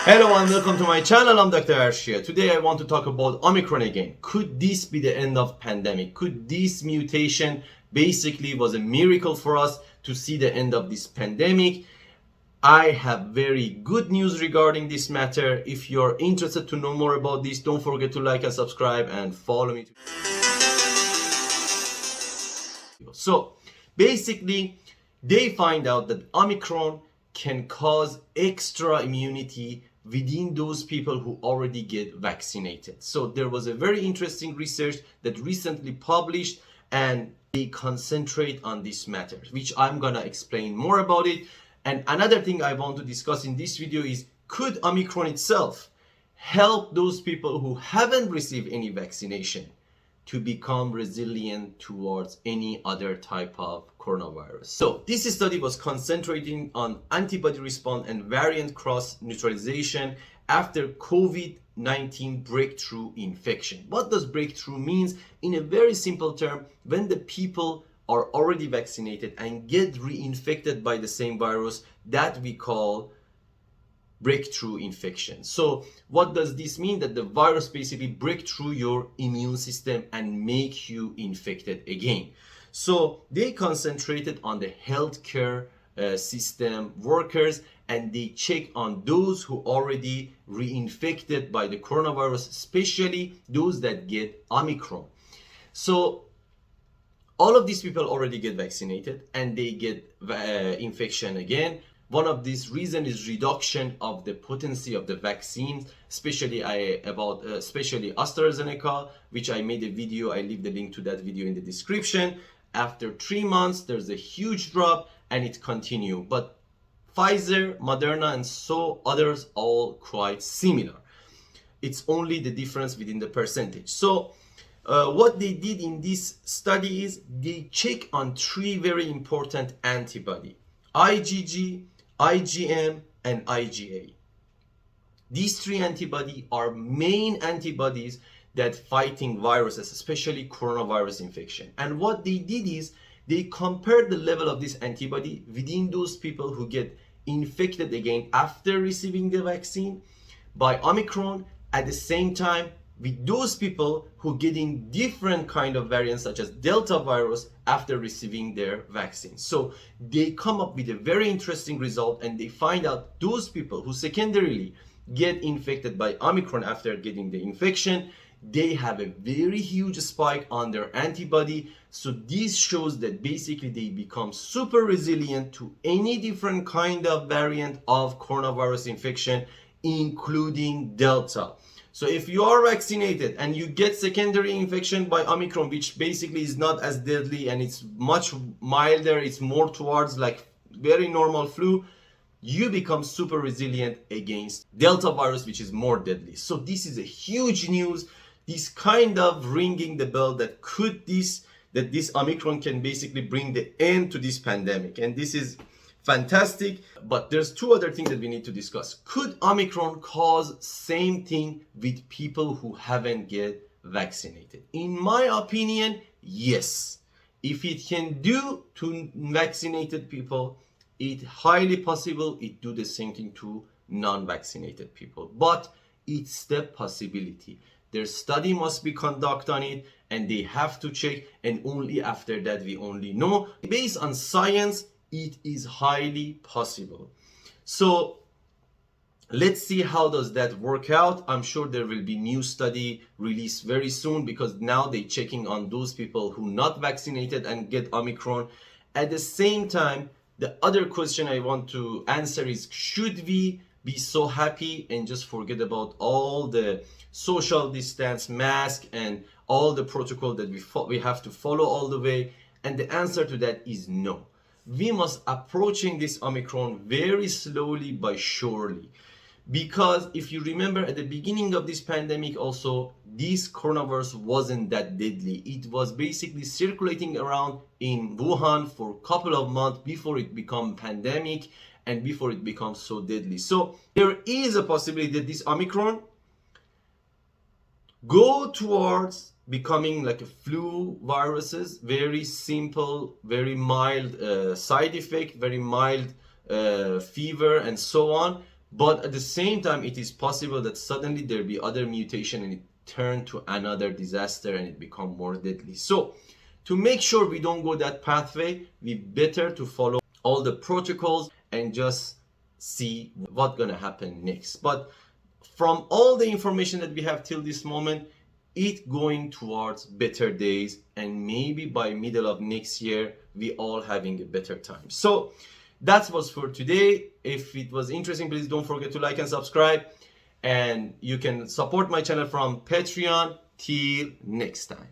Hello and welcome to my channel. I'm Dr. Arshia. Today I want to talk about Omicron again. Could this be the end of pandemic? Could this mutation basically was a miracle for us to see the end of this pandemic? I have very good news regarding this matter. If you're interested to know more about this, don't forget to like and subscribe and follow me. So basically, they find out that Omicron can cause extra immunity within those people who already get vaccinated. So there was a very interesting research that recently published and they concentrate on this matter, which I'm gonna explain more about it. And another thing I want to discuss in this video is, could Omicron itself help those people who haven't received any vaccination to become resilient towards any other type of coronavirus? So this study was concentrating on antibody response and variant cross neutralization after COVID-19 breakthrough infection. What does breakthrough means? In a very simple term, when the people are already vaccinated and get reinfected by the same virus, that we call breakthrough infection. So what does this mean? That the virus basically break through your immune system and make you infected again. So they concentrated on the healthcare system workers and they check on those who already reinfected by the coronavirus, especially those that get Omicron. So all of these people already get vaccinated and they get infection again. One of these reasons is reduction of the potency of the vaccines, especially AstraZeneca, which I made a video. I leave the link to that video in the description. After 3 months, there's a huge drop and it continues. But Pfizer, Moderna, and so others all quite similar. It's only the difference within the percentage. So what they did in this study is they check on 3 very important antibody: IgG, IgM, and IgA. These 3 antibodies are main antibodies that fighting viruses, especially coronavirus infection. And what they did is they compared the level of this antibody within those people who get infected again after receiving the vaccine by Omicron, at the same time with those people who getting different kind of variants such as Delta virus after receiving their vaccine. So they come up with a very interesting result and they find out those people who secondarily get infected by Omicron after getting the infection, they have a very huge spike on their antibody. So this shows that basically they become super resilient to any different kind of variant of coronavirus infection, including Delta. So if you are vaccinated and you get secondary infection by Omicron, which basically is not as deadly and it's much milder, it's more towards like very normal flu, you become super resilient against Delta virus, which is more deadly. So this is a huge news. This kind of ringing the bell that this Omicron can basically bring the end to this pandemic. And this is fantastic. But there's 2 other things that we need to discuss. Could Omicron cause same thing with people who haven't get vaccinated? In my opinion, yes. If it can do to vaccinated people, it's highly possible it do the same thing to non-vaccinated people. But it's the possibility. Their study must be conducted on it and they have to check, and only after that we only know. Based on science, it is highly possible. So let's see how does that work out. I'm sure there will be new study released very soon because now they're checking on those people who not vaccinated and get Omicron. At the same time, the other question I want to answer is, should we be so happy and just forget about all the social distance, mask, and all the protocol that we have to follow all the way? And the answer to that is no. We must approaching this Omicron very slowly but surely. Because if you remember at the beginning of this pandemic also, this coronavirus wasn't that deadly. It was basically circulating around in Wuhan for a couple of months before it became pandemic and before it becomes so deadly. So there is a possibility that this Omicron go towards becoming like a flu viruses, very simple, very mild side effect, very mild fever and so on. But at the same time, it is possible that suddenly there'll be other mutation and it turn to another disaster and it become more deadly. So to make sure we don't go that pathway, we better to follow all the protocols and just see what's gonna happen next. But from all the information that we have till this moment, it going towards better days, and maybe by middle of next year we all having a better time. So that was for today. If it was interesting, please don't forget to like and subscribe, and you can support my channel from Patreon. Till next time.